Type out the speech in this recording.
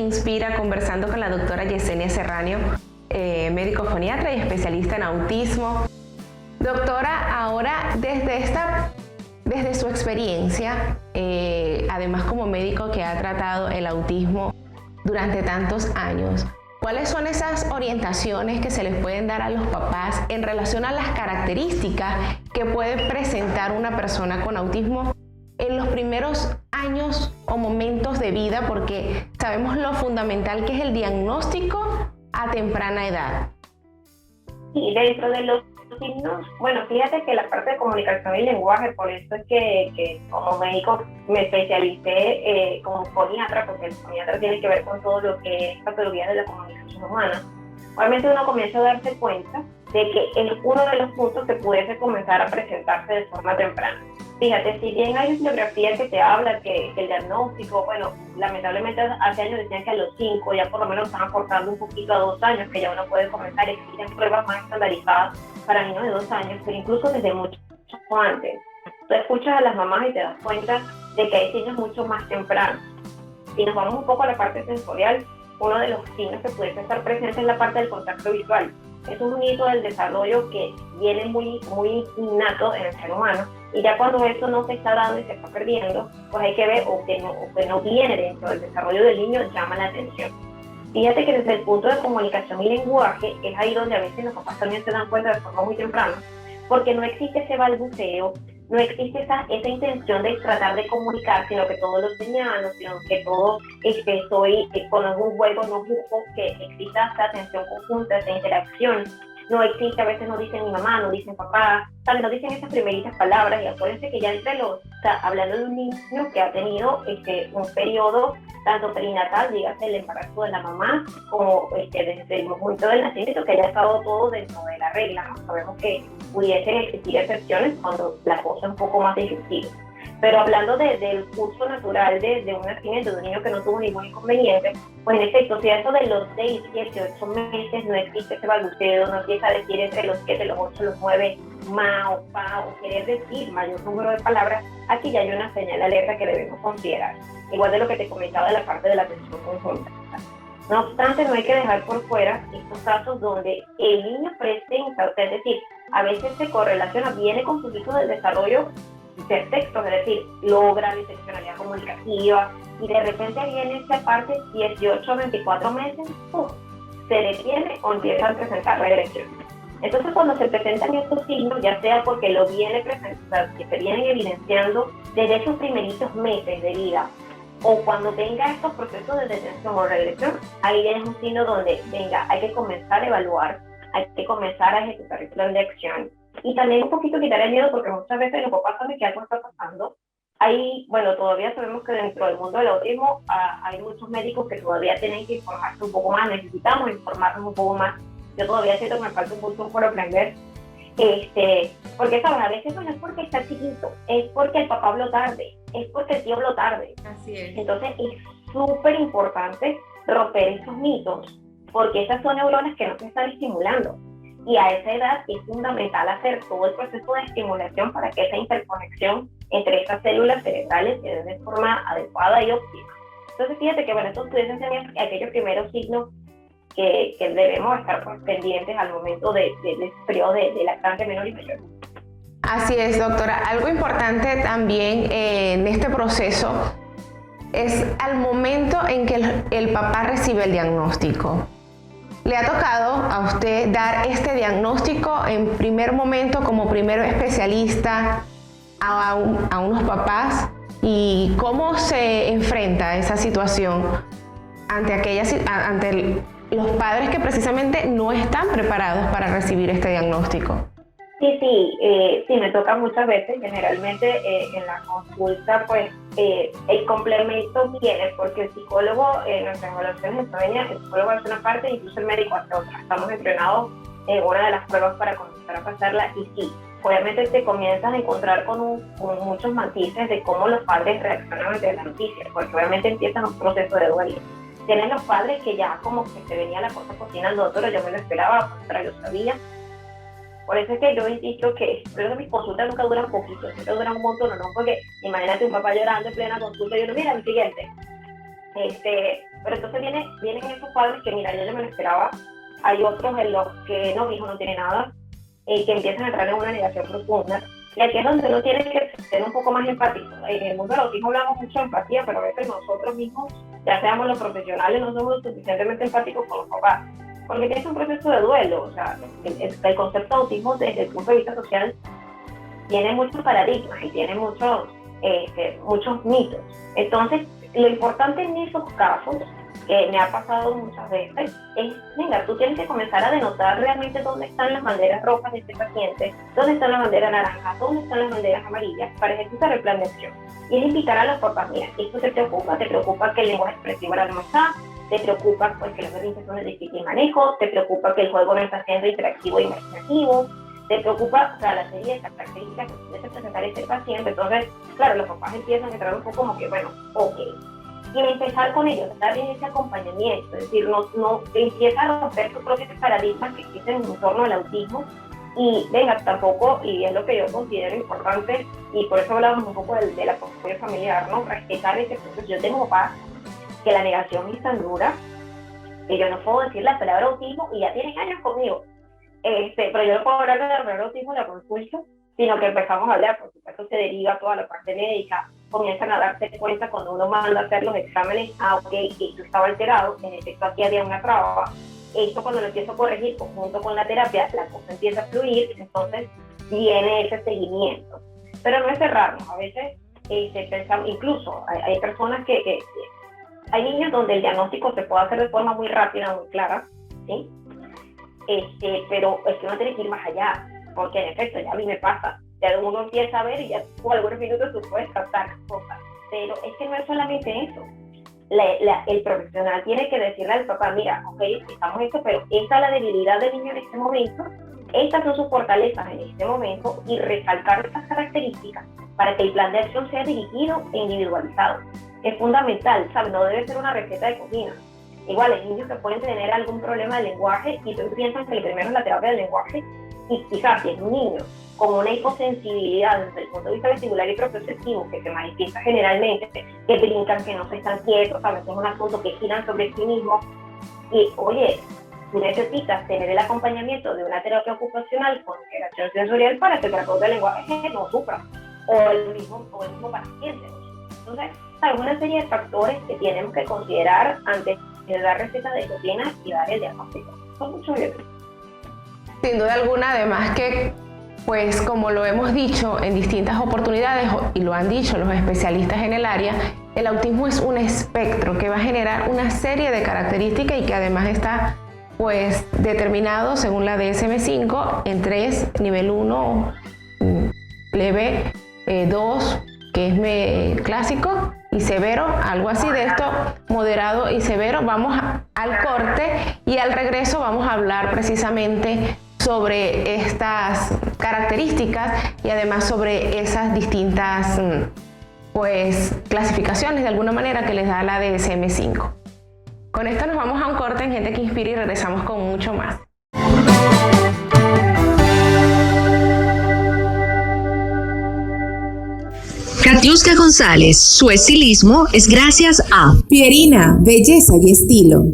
Inspira conversando con la doctora Yesenia Serrano, médico foniatra y especialista en autismo. Doctora, ahora desde su experiencia, además como médico que ha tratado el autismo durante tantos años, ¿cuáles son esas orientaciones que se les pueden dar a los papás en relación a las características que puede presentar una persona con autismo en los primeros años o momentos de vida? Porque sabemos lo fundamental que es el diagnóstico a temprana edad. Sí, dentro de los signos, bueno, fíjate que la parte de comunicación y lenguaje, por eso es que como médico me especialicé como foniatra, porque el foniatra tiene que ver con todo lo que es patología de la comunicación humana. Obviamente uno comienza a darse cuenta de que es uno de los puntos que pudiese comenzar a presentarse de forma temprana. Fíjate, si bien hay bibliografía que te habla que el diagnóstico, bueno, lamentablemente hace años decían que a los 5 ya por lo menos están aportando un poquito a 2 años, que ya uno puede comenzar, existen pruebas más estandarizadas para niños de 2 años, pero incluso desde mucho antes. Tú escuchas a las mamás y te das cuenta de que hay signos mucho más tempranos. Si nos vamos un poco a la parte sensorial, uno de los signos que pudiese estar presente es la parte del contacto visual. Es un hito del desarrollo que viene muy innato en el ser humano, y ya cuando eso no se está dando y se está perdiendo, pues hay que ver o que no viene dentro del desarrollo del niño, llama la atención. Fíjate que desde el punto de comunicación y lenguaje es ahí donde a veces los papás también se dan cuenta de forma muy temprana, porque no existe ese balbuceo, no existe esa intención de tratar de comunicar, sino que todo lo señalo, sino que todo estoy con algún juego, no busco que exista esa atención conjunta, esa interacción. No existe, a veces no dicen mi mamá, no dicen papá, no dicen esas primeritas palabras, y acuérdense que ya hablando de un niño que ha tenido un periodo tanto perinatal, dígase el embarazo de la mamá, como desde el momento del nacimiento, que haya estado todo dentro de la regla, ¿no? Sabemos que pudiesen existir excepciones cuando la cosa es un poco más difícil. Pero hablando del curso natural de un nacimiento de un niño que no tuvo ningún inconveniente, pues en efecto, si a eso de los 6, 7, 8 meses no existe ese balbuceo, no empieza a decir entre los 7, los 8, los 9, ma o pa, o querer decir mayor número de palabras, aquí ya hay una señal de alerta que debemos considerar. Igual de lo que te comentaba de la parte de la atención conjunta. No obstante, no hay que dejar por fuera estos casos donde el niño presenta, es decir, a veces se correlaciona, viene con sus hijos del desarrollo de textos, es decir, logra diseccionalidad comunicativa, y de repente viene esta parte 18 a 24 meses, se detiene o empieza a presentar regresión. Entonces, cuando se presentan estos signos, ya sea porque lo viene presentando, que se vienen evidenciando desde esos primeritos meses de vida, o cuando tenga estos procesos de detención o regresión, ahí ya es un signo donde, venga, hay que comenzar a evaluar, hay que comenzar a ejecutar el plan de acción. Y también un poquito quitar el miedo, porque muchas veces los papás saben que algo está pasando. Todavía sabemos que dentro del mundo del autismo hay muchos médicos que todavía tienen que informarse un poco más, necesitamos informarnos un poco más. Yo todavía siento que me falta un montón por aprender. Porque, ¿sabes? A veces no es porque está chiquito, es porque el papá habló tarde, es porque el tío habló tarde. Así es. Entonces es súper importante romper esos mitos, porque esas son neuronas que no se están estimulando. Y a esa edad es fundamental hacer todo el proceso de estimulación para que esa interconexión entre esas células cerebrales se dé de forma adecuada y óptima. Entonces, fíjate que, bueno, estos pudiesen ser aquellos primeros signos que debemos estar pendientes al momento del periodo de lactancia menor y mayor. Así es, doctora. Algo importante también en este proceso es al momento en que el papá recibe el diagnóstico. ¿Le ha tocado a usted dar este diagnóstico en primer momento como primer especialista a unos papás? ¿Y cómo se enfrenta esa situación ante los padres que precisamente no están preparados para recibir este diagnóstico? Sí, me toca muchas veces. Generalmente en la consulta, pues el complemento viene porque el psicólogo en nuestras evaluaciones extrañas, el psicólogo hace una parte, incluso el médico hace otra. Estamos entrenados en una de las pruebas para comenzar a pasarla, y sí, obviamente te comienzas a encontrar con muchos matices de cómo los padres reaccionan ante la noticia, porque obviamente empiezan un proceso de duelo. Tienen los padres que ya como que se venía la cosa cocinando, pero yo me lo esperaba, pero yo sabía. Por eso es que yo insisto que creo que mis consultas nunca duran poquito, siempre duran un montón, ¿no? Porque imagínate un papá llorando en plena consulta y yo no, mira, mi siguiente. Pero entonces vienen esos padres que, mira, yo me lo esperaba. Hay otros en los que no, mi hijo no tiene nada, que empiezan a entrar en una negación profunda. Y aquí es donde uno tiene que ser un poco más empático. En el mundo del autismo hablamos mucho de empatía, pero a veces nosotros mismos, ya seamos los profesionales, no somos lo suficientemente empáticos con los papás. Porque tienes un proceso de duelo. O sea, el concepto de autismo desde el punto de vista social tiene muchos paradigmas y tiene muchos mitos. Entonces, lo importante en esos casos, que me ha pasado muchas veces, es, venga, tú tienes que comenzar a denotar realmente dónde están las banderas rojas de este paciente, dónde están las banderas naranjas, dónde están las banderas amarillas, para ejecutar el plan de acción. Y es invitar a los papás, mira, esto te preocupa que el lenguaje expresivo ahora no está, te preocupa pues, que los berrinches son de difícil manejo, te preocupa que el juego no está siendo interactivo e imaginativo, te preocupa, o sea, la serie de características que puede presentar este paciente. Entonces, claro, los papás empiezan a entrar un poco como que, bueno, ok, y empezar con ellos, estar en ese acompañamiento, es decir, no empieza a romper sus propios paradigmas que existen en torno al autismo. Y venga, tampoco, y es lo que yo considero importante, y por eso hablamos un poco del apoyo familiar, ¿no? Respetar ese proceso. Yo tengo papás que la negación es tan dura que yo no puedo decir la palabra autismo y ya tienen años conmigo. Pero yo no puedo hablar de la palabra autismo en la consulta, sino que empezamos a hablar, por supuesto se deriva toda la parte médica, comienzan a darse cuenta cuando uno manda a hacer los exámenes, ok, esto estaba alterado, en efecto aquí había una traba, esto cuando lo empiezo a corregir junto con la terapia, la cosa empieza a fluir, entonces viene ese seguimiento. Pero no es cerrarnos, a veces pensamos, incluso hay personas que hay niños donde el diagnóstico se puede hacer de forma muy rápida, muy clara, ¿sí? Pero es que uno tiene que ir más allá, porque en efecto ya a mí me pasa, ya uno empieza a ver y ya por algunos minutos tú puedes tratar cosas, pero es que no es solamente eso. El profesional tiene que decirle al papá, mira, ok, explicamos esto, pero esta es la debilidad del niño en este momento, estas son sus fortalezas en este momento, y resaltar estas características para que el plan de acción sea dirigido e individualizado. Es fundamental, ¿sabes? No debe ser una receta de cocina. Igual, hay niños que pueden tener algún problema de lenguaje y tú piensas que el primero es la terapia del lenguaje, y quizás si es un niño con una hiposensibilidad desde el punto de vista vestibular y propioceptivo que se manifiesta generalmente, que brincan, que no se están quietos, ¿sabes? Es un asunto que giran sobre sí mismos. Y, oye, tú necesitas tener el acompañamiento de una terapia ocupacional con integración sensorial para que el terapeuta del lenguaje no sufra, o el mismo paciente. Entonces, hay una serie de factores que tenemos que considerar antes de dar recetas de cocina y dar el diagnóstico. Son muchos de ellos. Sin duda alguna, además que, pues como lo hemos dicho en distintas oportunidades y lo han dicho los especialistas en el área, el autismo es un espectro que va a generar una serie de características y que además está pues determinado según la DSM-5 en 3, nivel 1, leve, 2, que es clásico, y severo, algo así de esto, moderado y severo. Vamos al corte y al regreso vamos a hablar precisamente sobre estas características y además sobre esas distintas pues clasificaciones de alguna manera que les da la DSM-5. Con esto nos vamos a un corte en Gente que Inspira y regresamos con mucho más. Katiuska González, su estilismo es gracias a Pierina, belleza y estilo.